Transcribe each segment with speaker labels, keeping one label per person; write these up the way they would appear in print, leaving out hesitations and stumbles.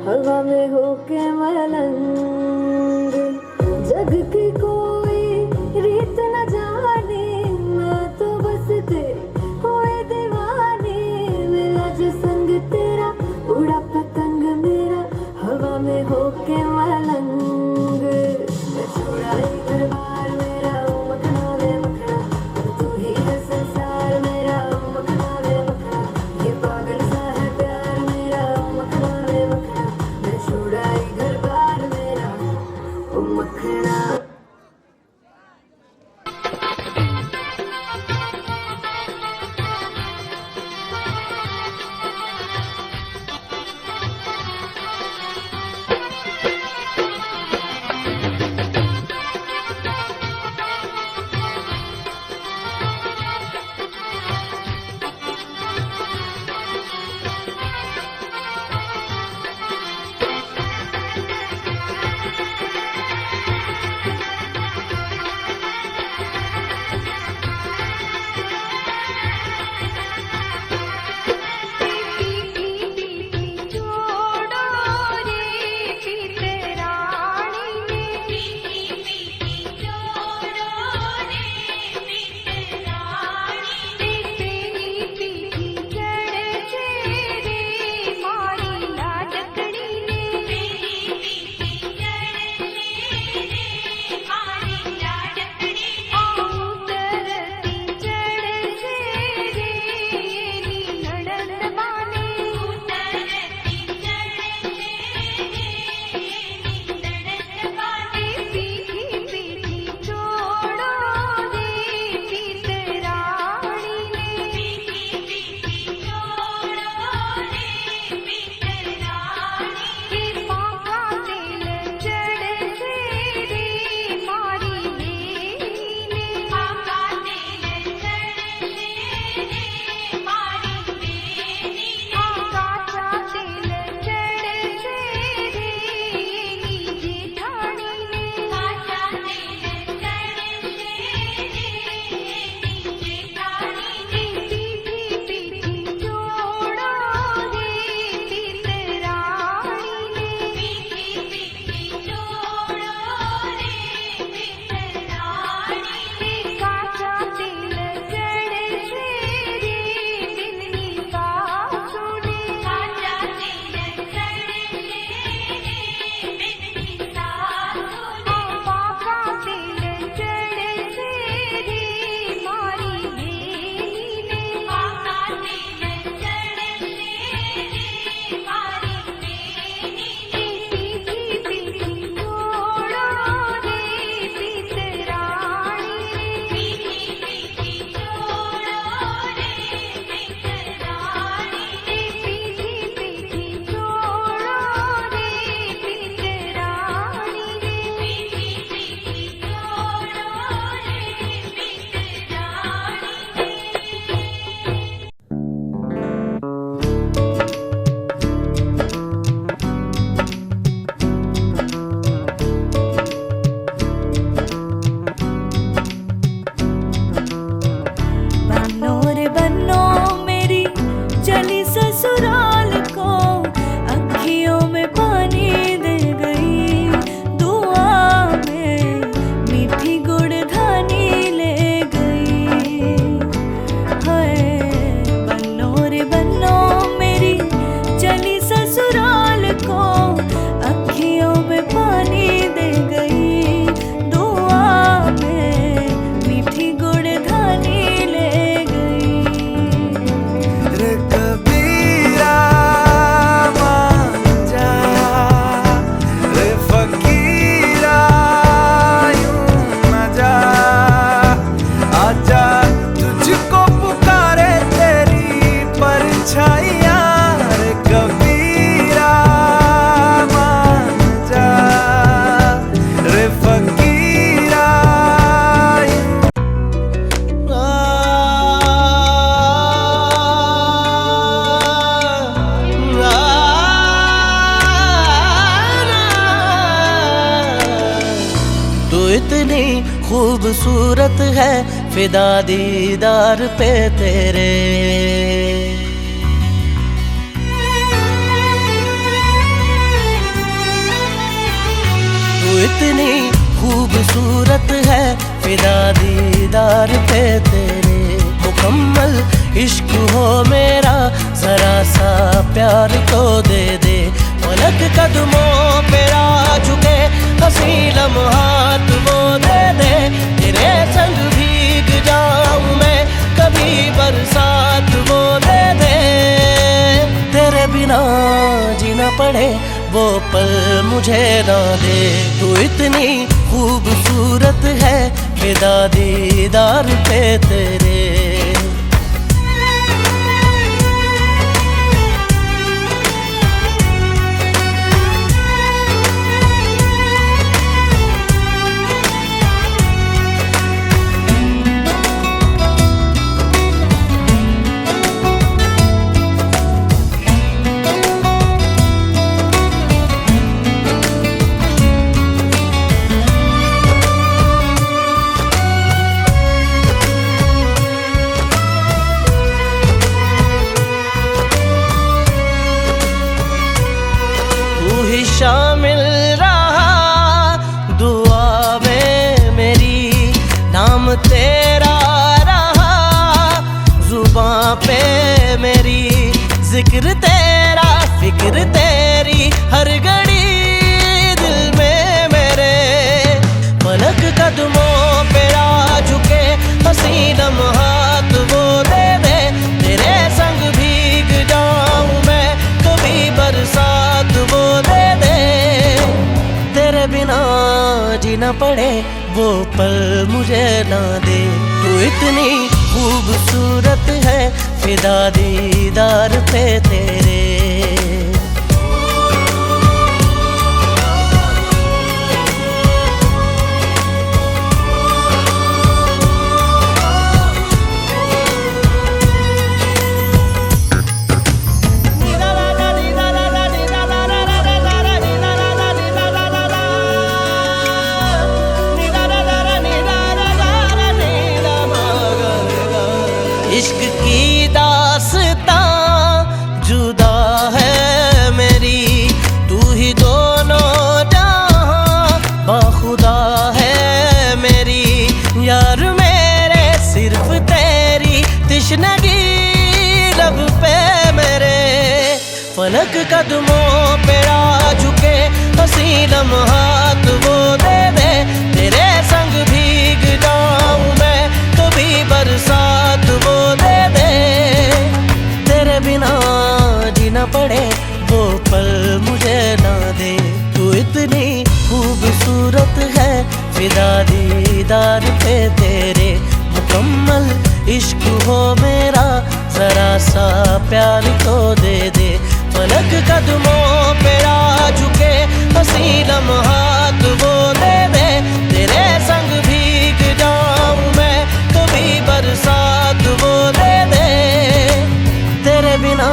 Speaker 1: हवा में होके मलंग। जग की कोई रीत न जाने, मैं तो बस तेरी हुए दीवानी। मिला जो संग तेरा, उड़ा पतंग मेरा, हवा में होके मलंग। मैं छुड़ाई घर बार मेरा, मखना वे मखना, तू ही है संसार मेरा, मखना वे मखना। ये पागल सा है प्यार मेरा, मखना वे मखना। मैं छुड़ाई घर बार मेरा, ओ मखना।
Speaker 2: इतनी खूबसूरत है फिदा दीदार पे तेरे। इतनी खूबसूरत है फिदा दीदार पे तेरे। मुकम्मल इश्क हो मेरा जरा सा प्यार तो दे दे। पलक कदमों पे आ झुके हंसी लम्हात वो दे दे। तेरे संग भीग जाऊं मैं कभी बरसात वो दे दे। तेरे बिना जीना पड़े वो पल मुझे ना दे। तू इतनी खूबसूरत है फिदा दीदार पे तेरे। शामिल रहा दुआ में मेरी, नाम तेरा रहा जुबां पे मेरी। जिक्र तेरा फिक्र तेरी हर घड़ी दिल में मेरे। पलक कदमों पे आ झुके हंसी लम्हात वो दे दे। तेरे संग भीग जाऊं मैं कभी बरसात वो दे दे। तेरे बिना जीना पड़े वो पल मुझे ना दे। तू इतनी खूबसूरत है फिदा दीदार पे तेरे। इश्क की दास्तां जुदा है मेरी। तू ही दोनों जहां बाखुदा है मेरी। यार मेरे सिर्फ तेरी तिश्नगी लब पे मेरे। फलक कदमों पे आ झुके हंसी लम्हात वो दे दे। तेरे संग भीग जाऊं मैं कभी बरसात वो दे दे। तेरे बिना जीना पड़े वो पल मुझे ना दे। तू इतनी खूबसूरत है फिदा दीदार पे तेरे। मुकम्मल इश्क हो मेरा जरा सा प्यार तो दे दे। पलक कदमों पे आ झुके हंसी लम्हात वो दे दे। तेरे संग भीग जाऊं मैं कभी बरसात वो दे दे। तेरे बिना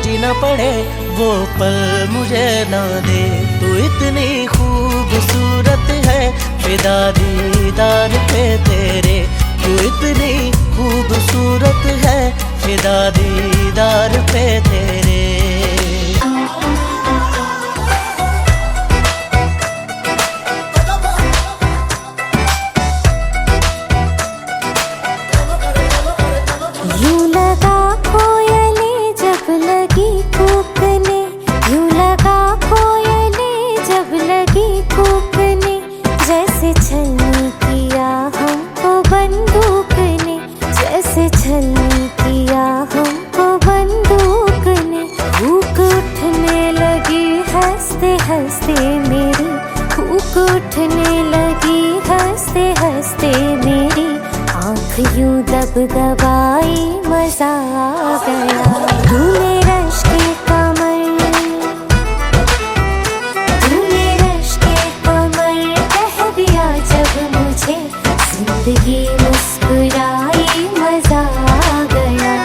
Speaker 2: जीना पड़े वो पल मुझे ना दे। तू इतनी खूबसूरत है फिदा दीदार पे तेरे। तू इतनी खूबसूरत है फिदा दीदार पे तेरे।
Speaker 1: यूं लगा कोयले जब लगी कूकने। यूं लगा कोयले जब लगी कूकने। जैसे छलनी किया हमको बंदूक ने। जैसे छलनी किया हमको बंदूक ने। भूख उठने लगी हंसते हंसते मेरी। भूख उठने लगी हंसते हंसते मेरी। आँख यूं दबदबाई मजा आ गया। तूने रश के कमर कह दिया जब मुझे। जिंदगी मुस्कुराई मजा आ गया।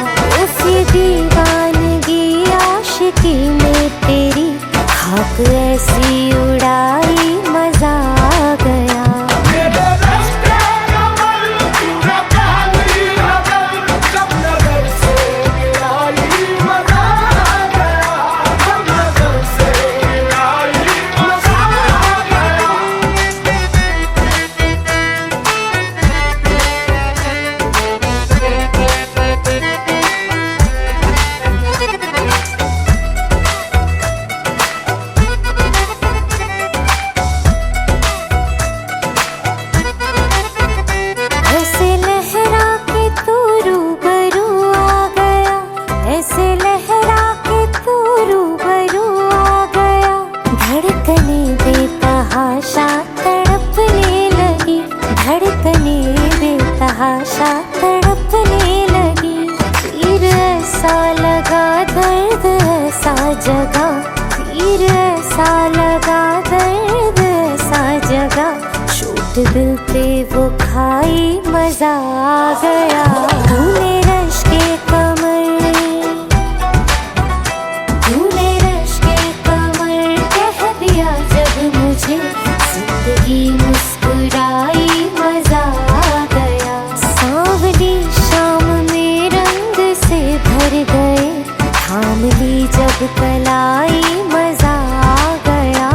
Speaker 1: उस दीवानगी आशिकी में तेरी खाक ऐसी उड़ाई मजा आ गया। जगा, तीर ऐसा लगा, दर्द ऐसा जगा, चोट दिल पे वो खाई, मजा आ गया। तूने रश के कमर, तूने रश के कमर कह दिया जब मुझे, जिंदगी मुस्कुराई, मजा आ गया। सांवली शाम में रंग से भर गए, थाम ली जब कलाई, मजा आ गया।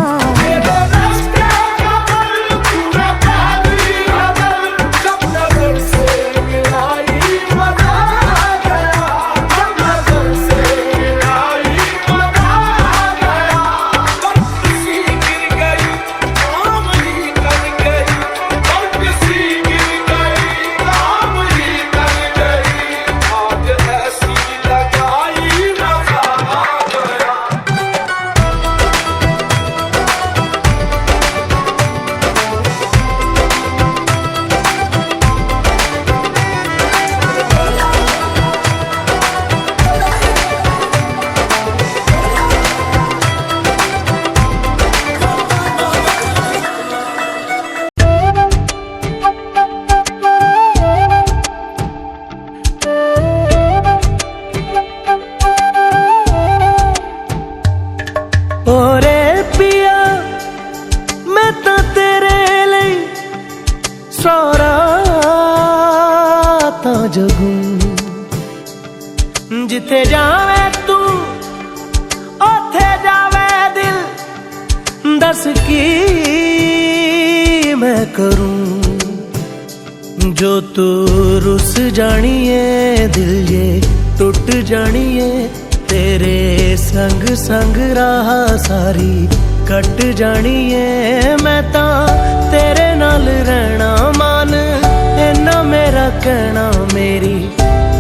Speaker 2: ओरे पिया मैं तो तेरे लिए सारा ता जगू, जिथे जावे तू ओथे जावे दिल, दस की मैं करूं, जो तू रुस जानिए दिल ये टूट जानिए, तेरे संग संग राह सारी कट जानिए। मैं तां तेरे नाल रहना मान, इन्ना मेरा कहना, मेरी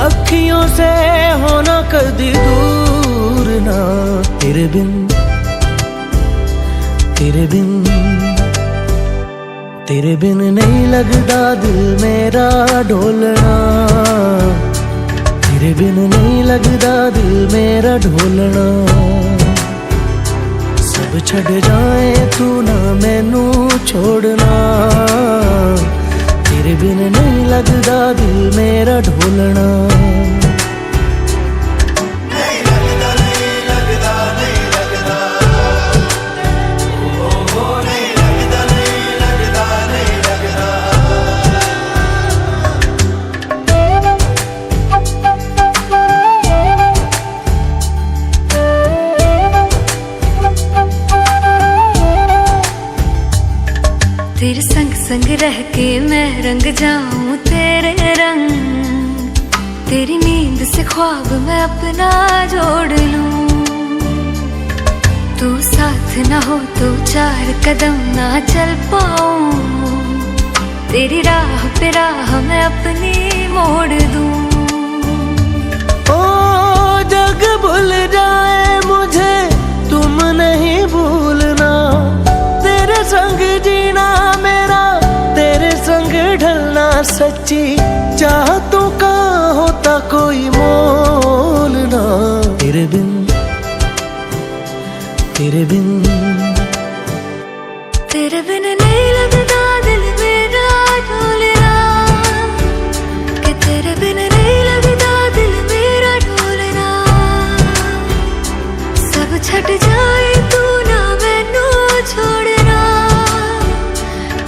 Speaker 2: अखियों से होना कदी दूर ना, तेरे बिन, तेरे बिन, तेरे बिन नहीं लगदा दिल मेरा ढोलना, तेरे बिन नहीं लगदा दिल मेरा ढोलना। सब छड़ जाए तू ना मैनू छोड़ना, तेरे बिन नहीं लगदा दिल मेरा ढोलना।
Speaker 1: तेरे संग संग रह के मैं रंग जाऊं तेरे रंग, तेरी नींद से ख्वाब मैं अपना जोड़ लूं। तू साथ ना हो तो चार कदम ना चल पाऊं, तेरी राह पे राह मैं अपनी मोड़ दूं।
Speaker 2: ओ जग भूल जाए मुझे तुम नहीं भूलना, तेरे संग जीना मेरा, तेरे संग ढलना, सच्ची चाहतों का होता कोई मोल ना, तेरे बिन, तेरे बिन,
Speaker 1: तेरे बिन नहीं लगता दिल मेरा ढोलना, कि तेरे बिन नहीं लगता दिल मेरा ढोलना। सब छट जाए तू ना मैनू छोड़ना,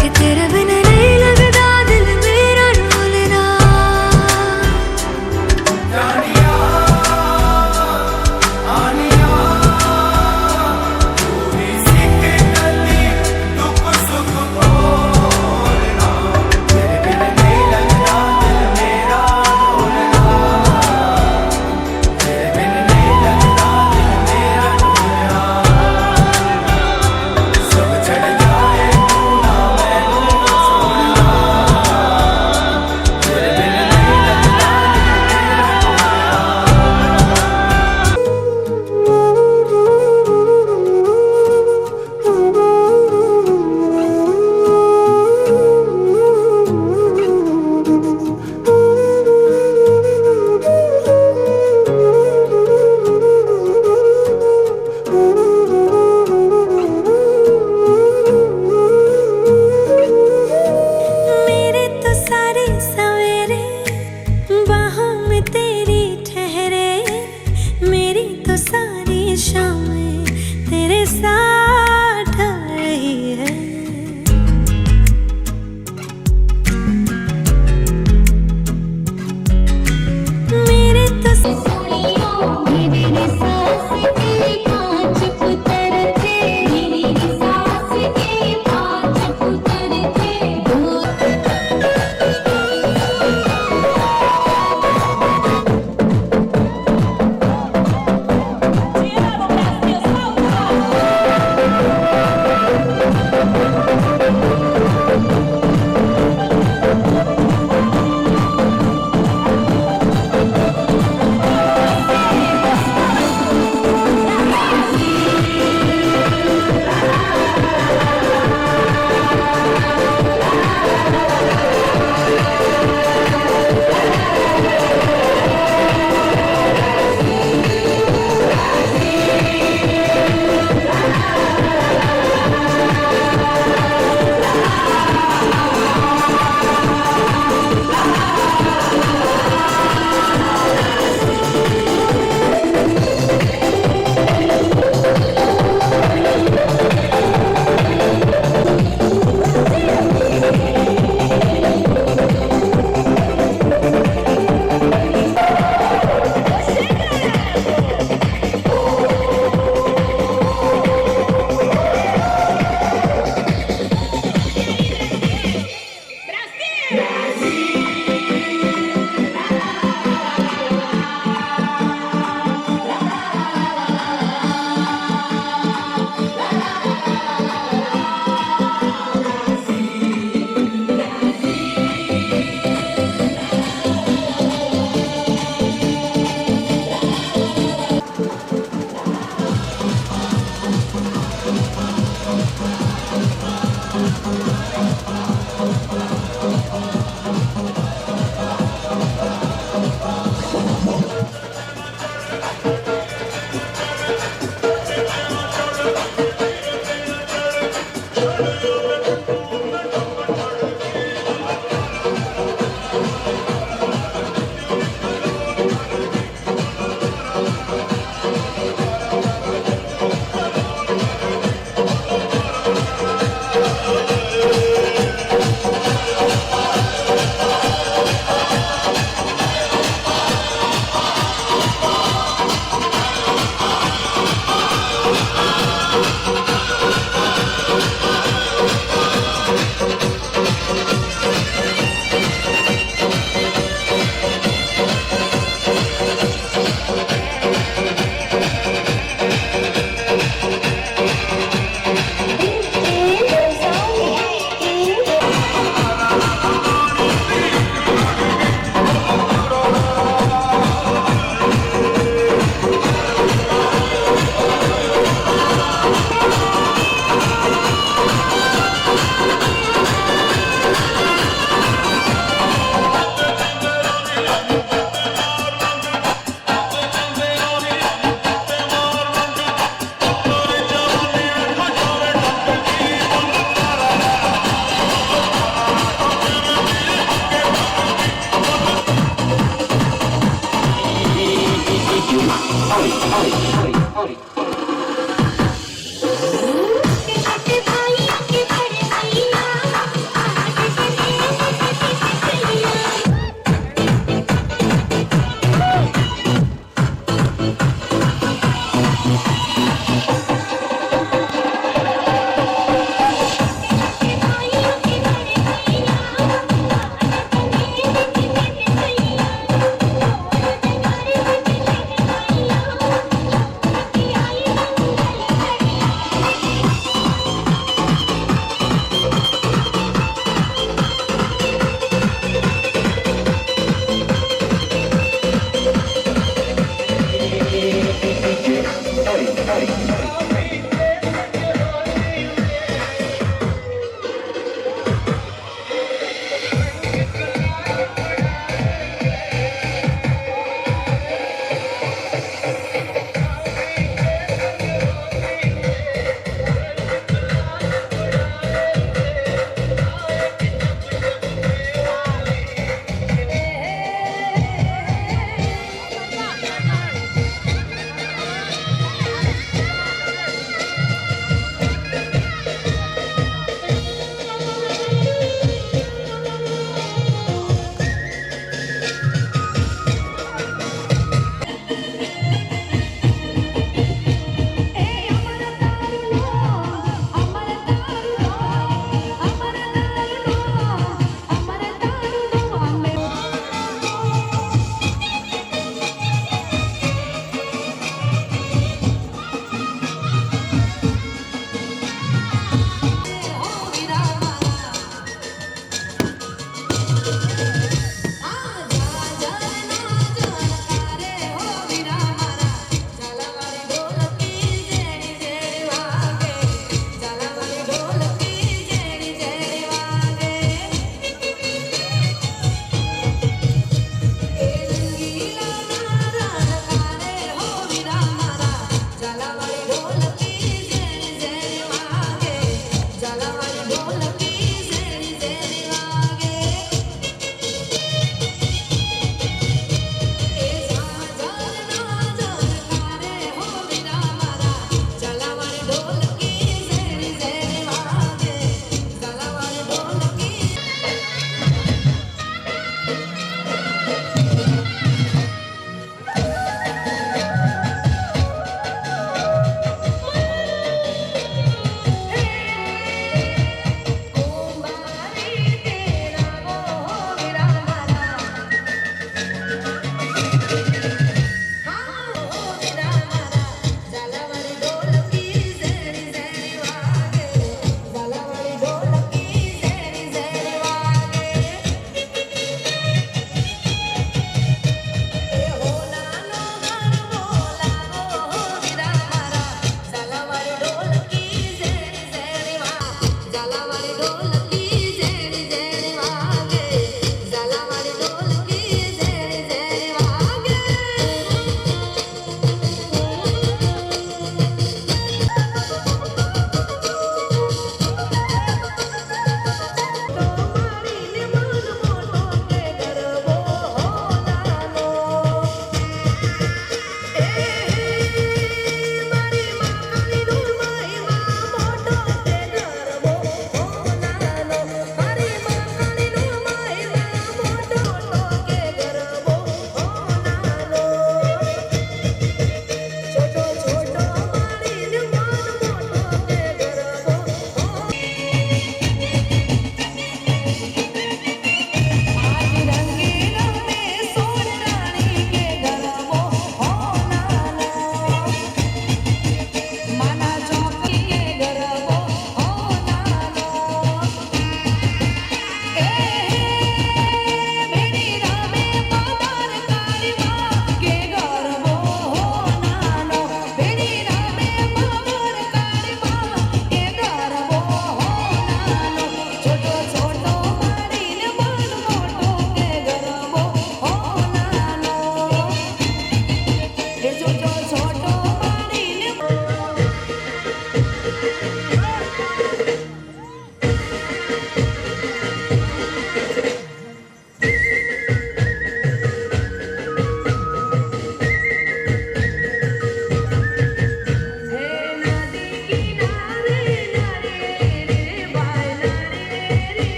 Speaker 1: कि तेरे बिन नहीं लगता दिल मेरा ढोलना।
Speaker 3: आनिया, तू भी सिख गली दुख सुख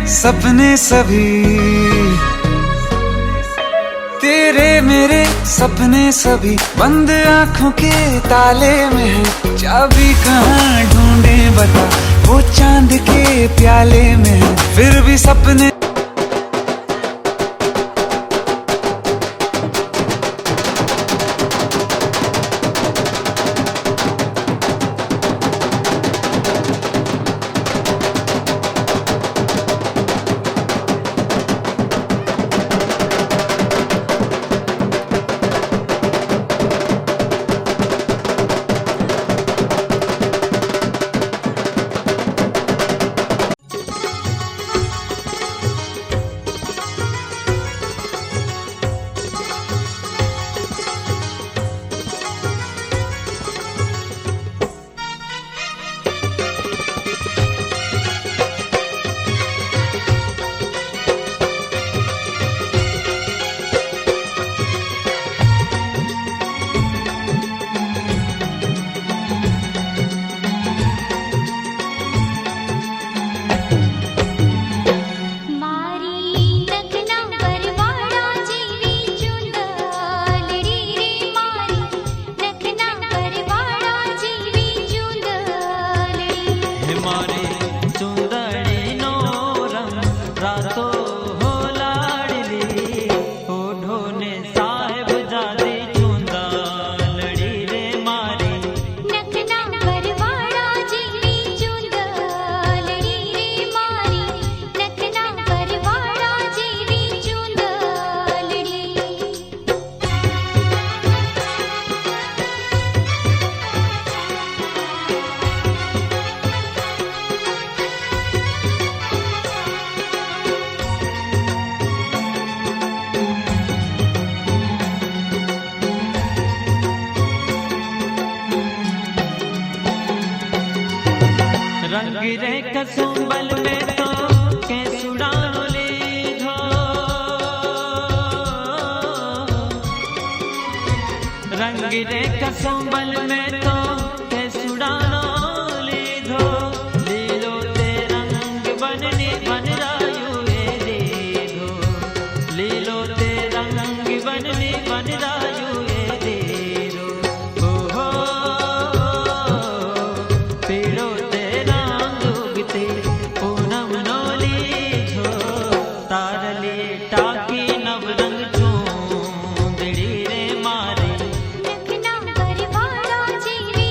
Speaker 3: सपने सभी तेरे मेरे सपने सभी बंद आंखों के ताले में है। चाबी कहाँ ढूंढे बता, वो चांद के प्याले में है। फिर भी सपने
Speaker 4: गिरे कसुंबल में तो केसुड़ा लीधो, रंग गिरे कसुंबल में तो केसुड़ा लीधो। लीलो ते रंग बननी बन रायु दीधो, लीलो ते रंग बननी बन रायु दीधो। हो पीड़ो पूनम नोली छो तारली टाकी नवरंग चूंदड़ी रे मारे।
Speaker 1: नखना परवाड़ा जीवी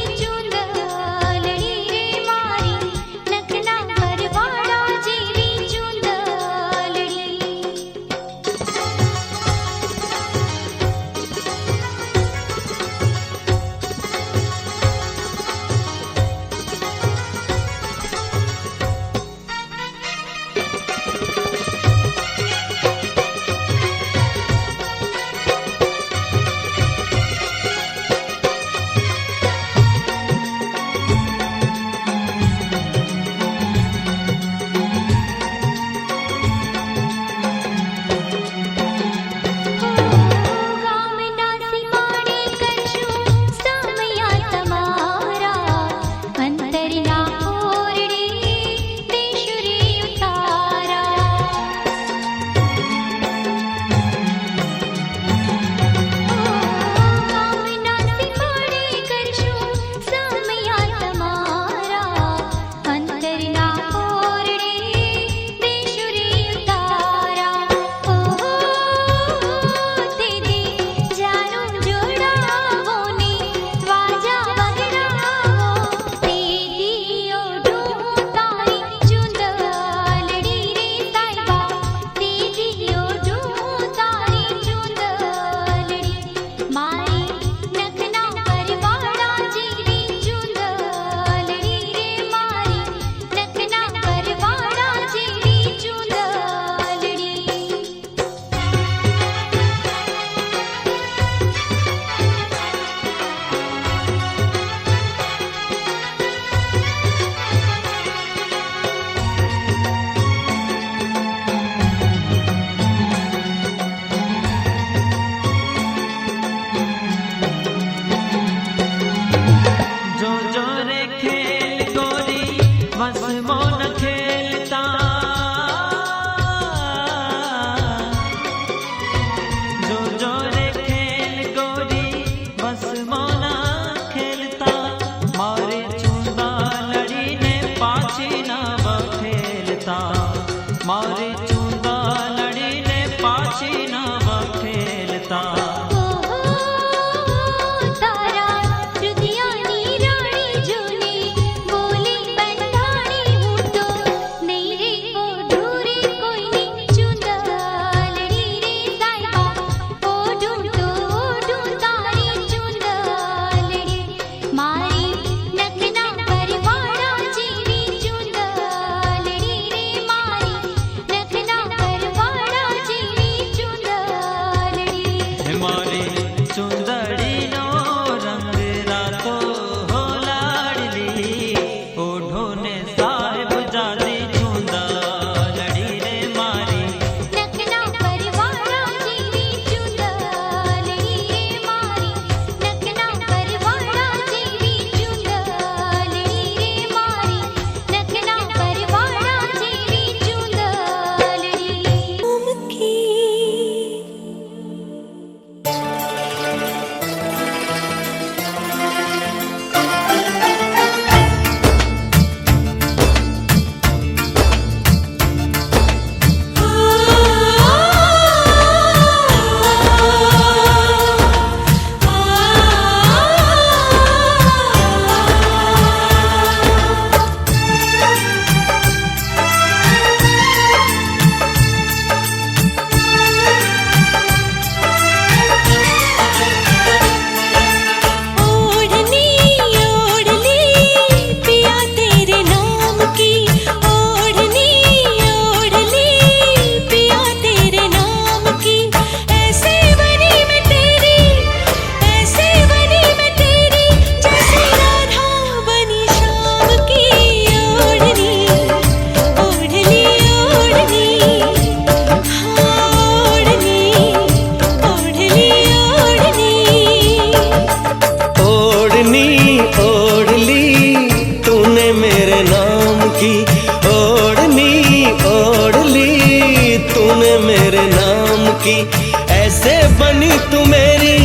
Speaker 2: तू मेरी,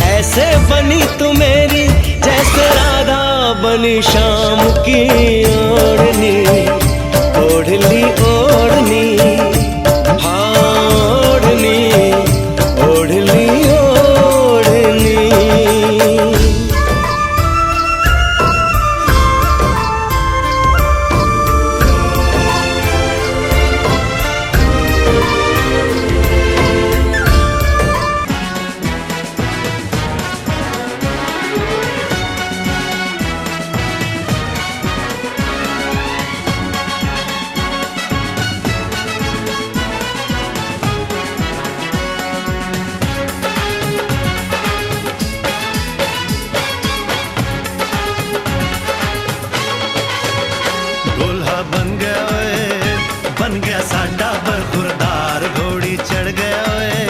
Speaker 2: ऐसे बनी तू मेरी जैसे राधा बनी शाम की ओढ़नी। ओढ़ ली ओढ़नी, हाँ ओढ़नी, ओढ़ ली ओढ़नी।
Speaker 5: बन गया साडा बरखुरदार, घोड़ी चढ़ गया ओए,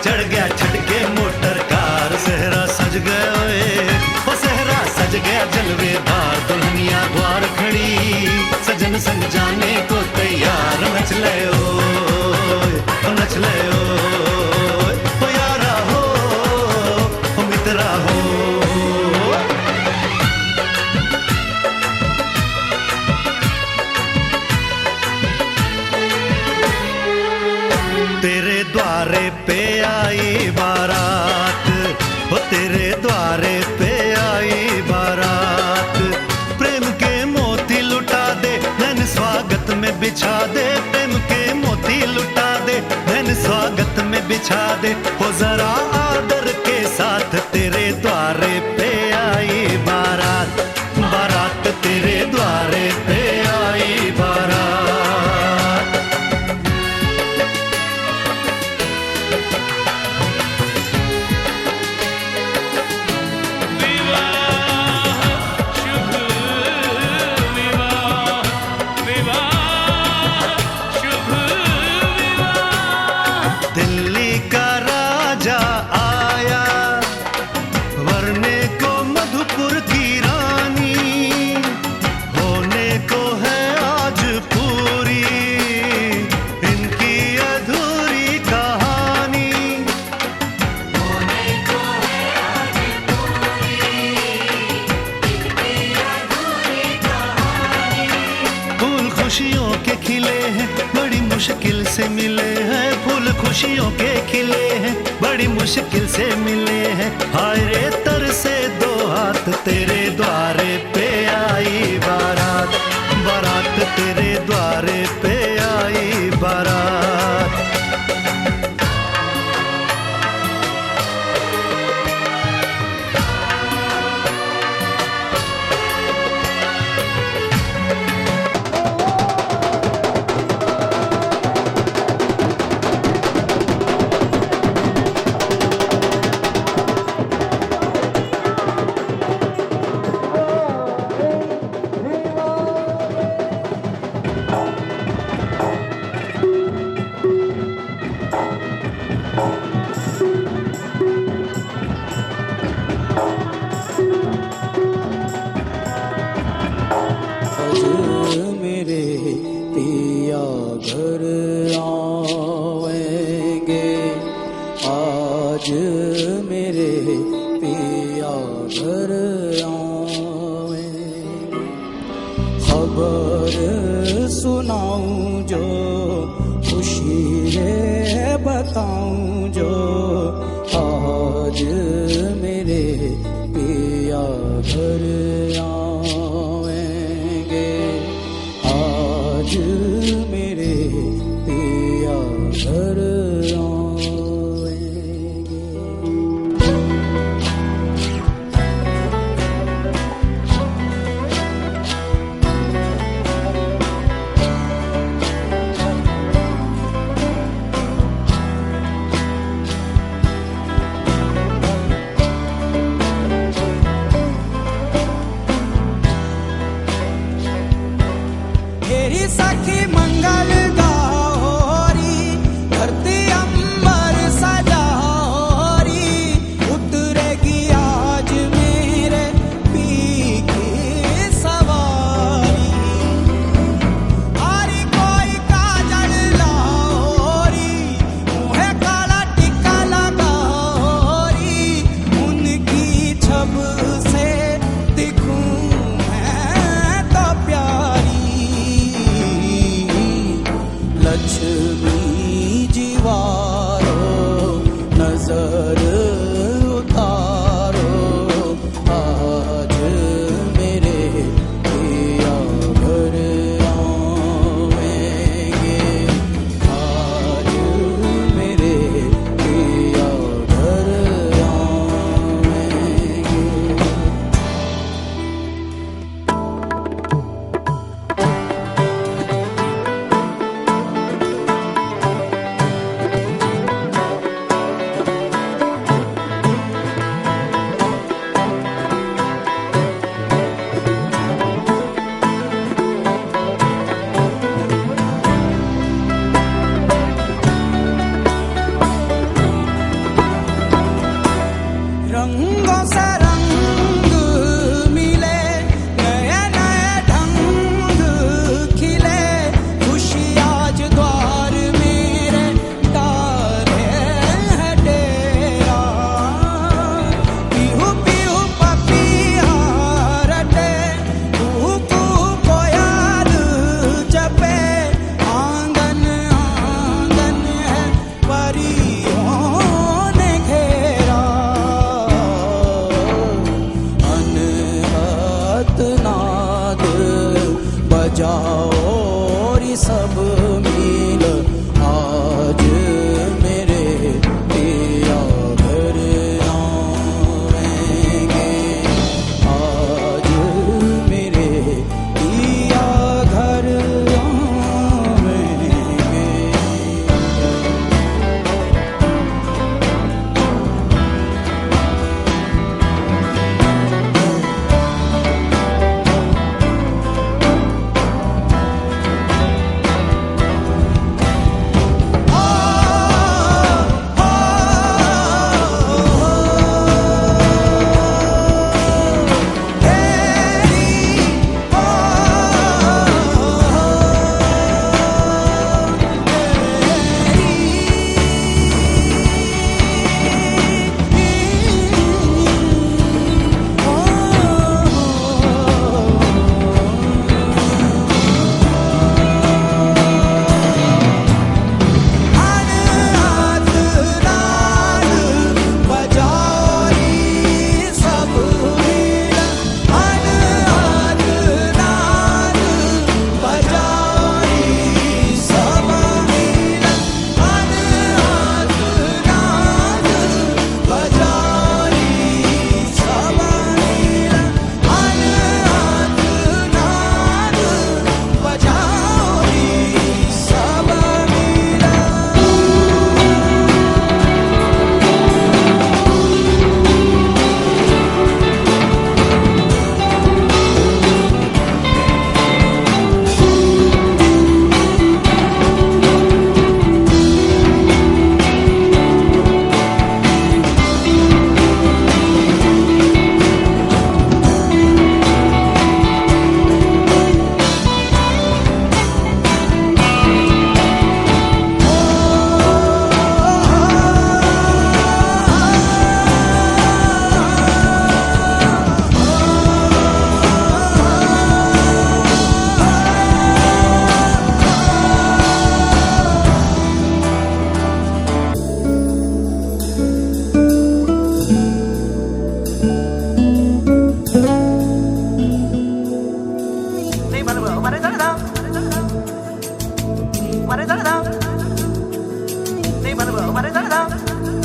Speaker 5: चढ़ गया छटके मोटर कार। सहरा सज गया ओए, ओ सहरा सज गया जलवे धार। दुल्हनिया द्वार खड़ी, सजन संग जाने को तैयार। नच ले ओए, नच ले ओए, ओ यारा हो, ओ मित्रा हो। तेरे द्वारे पे आई बारात, ओ तेरे द्वारे पे आई बारात। प्रेम के मोती लुटा दे, नैन स्वागत में बिछा दे। प्रेम के मोती लुटा दे, नैन स्वागत में बिछा दे। हो जरा आदर के साथ तेरे द्वारे पे आई बारात। बारात तेरे द्वारे पे आई बारात। दिल्ली का राजा आया, वरने को मधुपुर की रानी। होने को है आज पूरी इनकी अधूरी कहानी। होने को है आज पूरी इनकी अधूरी कहानी। फूल खुशियों के खिले हैं, बड़ी मुश्किल से मिले हैं। फूल खुशियों के खिले हैं, बड़ी मुश्किल से मिले हैं। हाय रे तर से दो हाथ, तेरे द्वारे पे आई बारात। बारात तेरे द्वारे पे आई बारात।
Speaker 6: मेरे पिया घर आएंगे, आज मेरे पिया घर आएंगे। खबर सुनाऊं जो खुशी रे बताऊं जो, आज मेरे पिया घर आएंगे। आज मेरे पिया घर आएंगे।
Speaker 7: मेरी सखी
Speaker 6: बजाओ रे सब मिल आज मेरे पिया घर आवेंगे आज मेरे पिया घर आवेंगे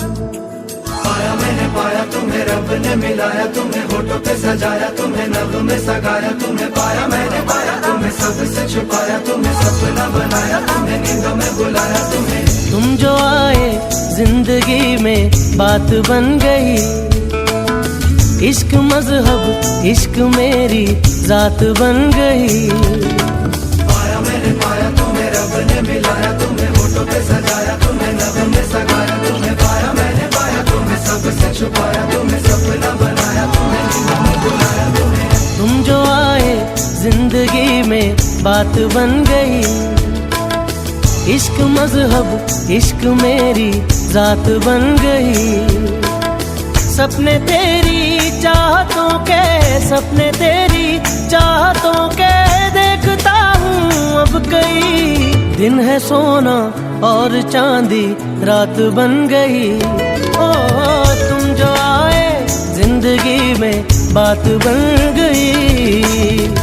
Speaker 2: पाया मैंने पाया तुम्हें रब ने मिलाया तुम्हें होठों पे सजाया तुम्हें नभ में सगाया तुम्हें पाया मैंने पाया तुम्हें सबसे छुपाया तुम्हें सपना बनाया तुम्हें नींदों में बुलाया तुम्हें तुम जो आए जिंदगी में बात बन गई इश्क मजहब इश्क मेरी जात बन गई पाया मैंने पाया तुम्हें रब ने मिलाया तुम्हें होठों पे सजाया तुम्हें नभ में सगाया तुम्हें पाया मैंने पाया तुम्हें सबसे छुपाया तुम्हें सपना बनाया तुम्हें नींदों में बुलाया तुम्हें तुम जो आए जिंदगी में बात बन गई इश्क मजहब इश्क मेरी जात बन गई सपने तेरी चाहतों के सपने तेरी चाहतों के देखता हूँ अब कई दिन है सोना और चांदी रात बन गई ओ तुम जो आए जिंदगी में बात बन गई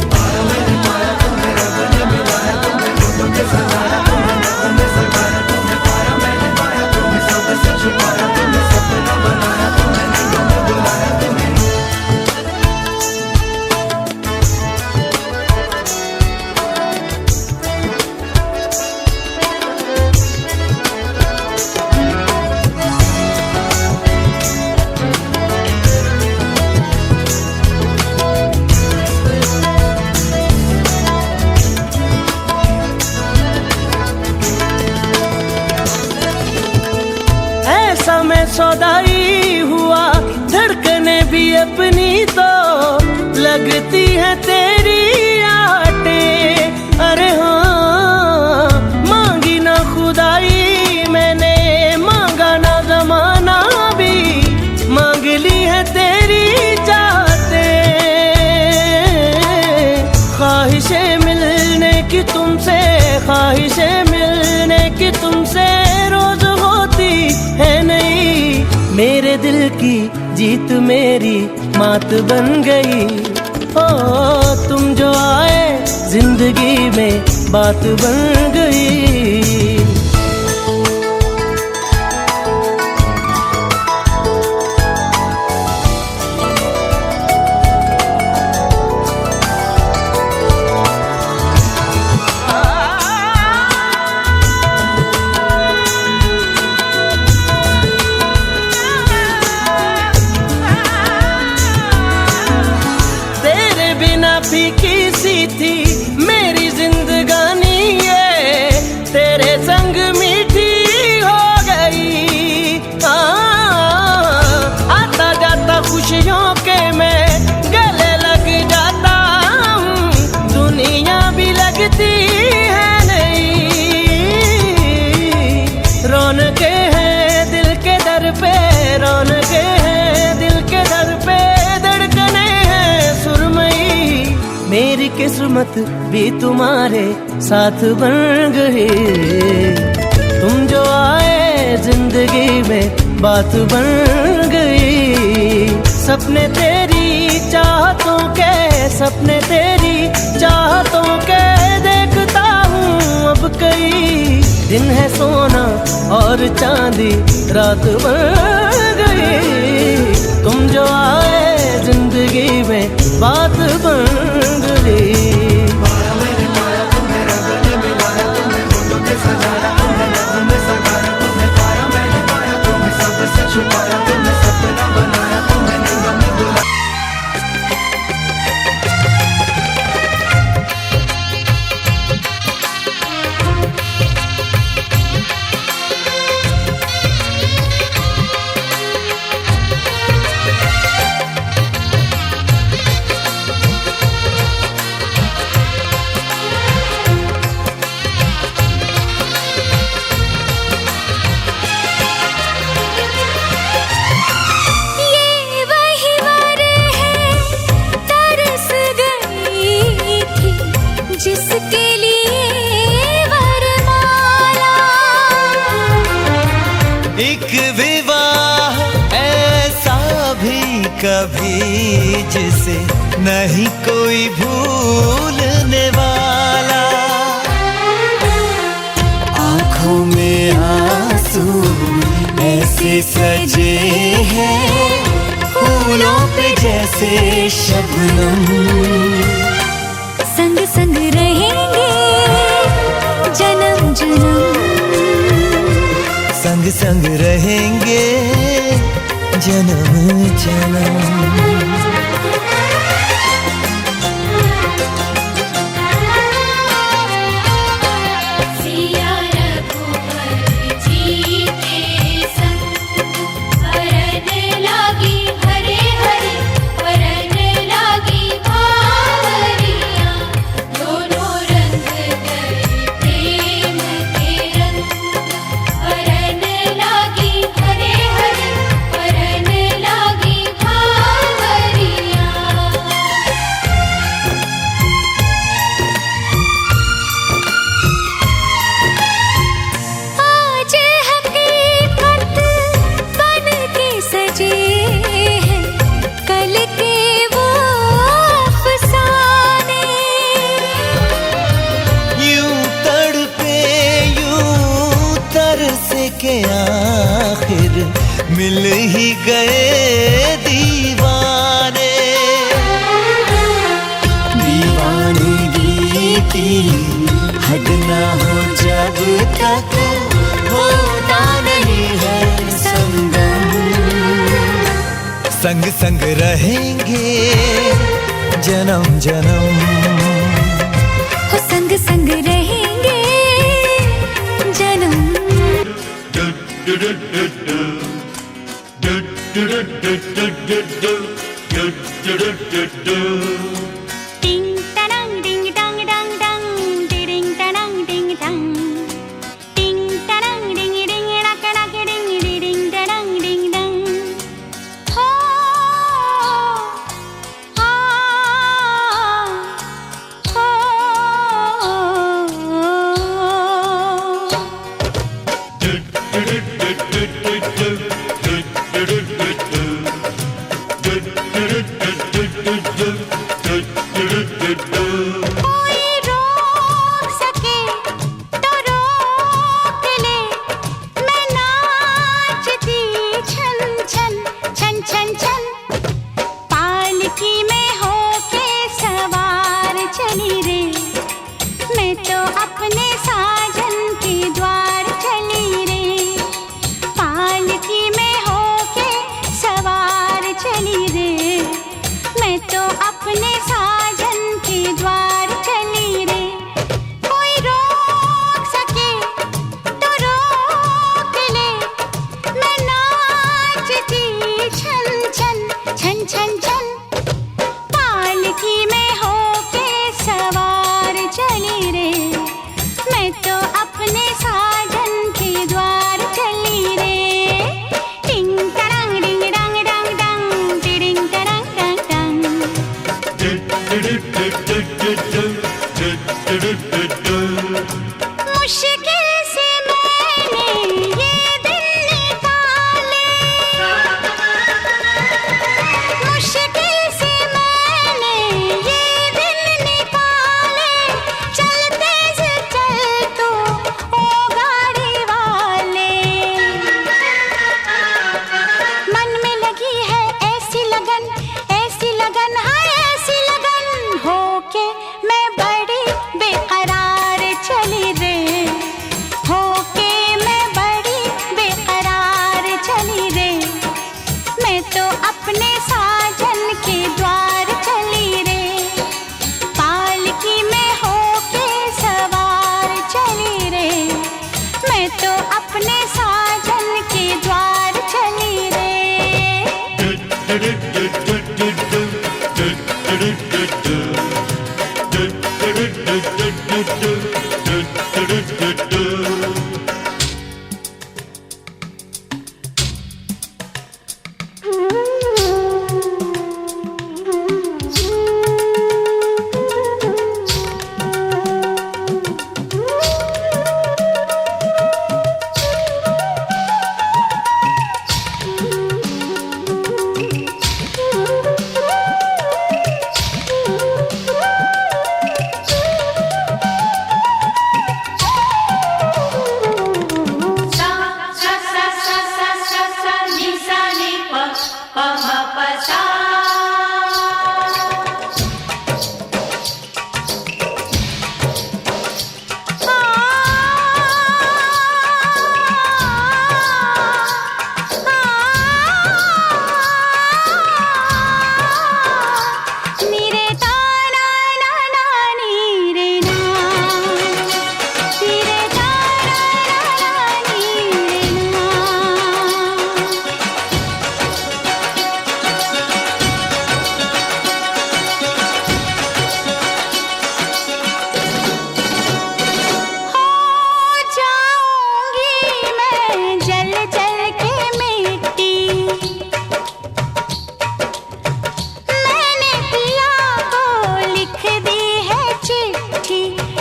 Speaker 2: में सौदाई हुआ धड़कने भी अपनी तो लगती है तेरी आटे अरे हाँ मांगी ना खुदाई मैंने मांगा ना जमाना भी मांग ली है तेरी चाहते ख्वाहिशें मिलने की तुमसे ख्वाहिशें मिलने की तुमसे रोज होती है नहीं मेरे दिल की जीत मेरी मात बन गई ओ तुम जो आए जिंदगी में बात बन गई। फीकी सी थी मेरी जिंदगानी ये, तेरे संग मीठी हो गई। आता जाता खुशियों के मैं गले लग जाता हूँ, दुनिया भी लगती है नहीं। रौनके हैं दिल के दर पे, रौनके हैं दिल के दर पे, धड़कने हैं सुरमई। मेरी किस्मत भी तुम्हारे साथ बन गई। तुम जो आए जिंदगी में बात बन गई। सपने तेरी चाहतों के, सपने तेरी चाहतों के देखता हूँ अब कई। दिन है सोना और चांदी रात बन गई। तुम जो आए जिंदगी में बात बन गई।
Speaker 1: जिसके लिए वरमाला,
Speaker 5: एक विवाह ऐसा भी कभी जिसे नहीं कोई भूलने वाला। आंखों में आंसू ऐसे सजे हैं फूलों पे जैसे शबनम।
Speaker 1: संग संग रहेंगे जन्म जन्म,
Speaker 5: संग संग रहेंगे जन्म जन्म।
Speaker 1: सिया रघुवर जी के संग वरन लागी हरे हरे, वरन लागी बावरियां। दोनों रंग गए प्रेम के रंग, वरन लागी हरे हरे, वरन लागी बावरियां। आज हकीकत बन के सजे हैं कल के वो अफसाने।
Speaker 5: यूं तड़पे यूं तरसे के आखिर मिल ही गए दीवाने। दीवानगी की हद ना हो जब तक होता नहीं है संगम। संग संग रहेंगे जन्म जन्म।
Speaker 1: हो संग संग रहेंगे जन्म। टिंग टनंग डिंग डंग डंग डंग, टिडिंग टनंग डिंग डंग। टिंग टनंग डिंग डिंग डक डक डिंग डिडिंग टनंग डिंग डंग। हो आ हो कोई
Speaker 7: मुश्किल से मैंने ये दिन निकाले, मुश्किल से मैंने ये दिन निकाले। चलते से चल तू ओ गाड़ी वाले, मन में लगी है ऐसी लगन हाँ ऐसी लगन होके मैं बड़ी बेकरार चली रे, होके मैं बड़ी बेकरार चली रे। मैं तो अपने साजन के द्वार चली रे, पालकी में होके सवार चली रे। मैं तो अपने साजन के द्वार चली रे।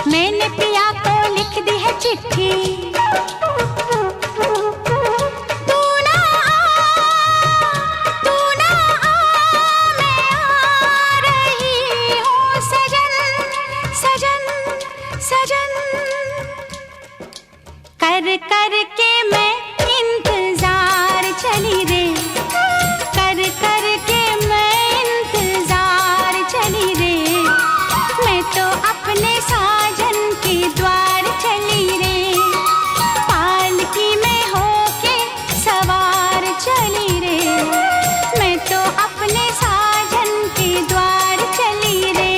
Speaker 7: मैंने पिया को लिख दी है चिट्ठी, तू ना आ, मैं आ रही हूँ सजन सजन सजन। कर कर के मैं इंतजार चली रे, कर कर के मैं इंतजार चली रे। मैं तो अपने साजन के द्वार चली रे, पालकी में होके सवार चली रे। मैं तो अपने साजन के द्वार चली रे।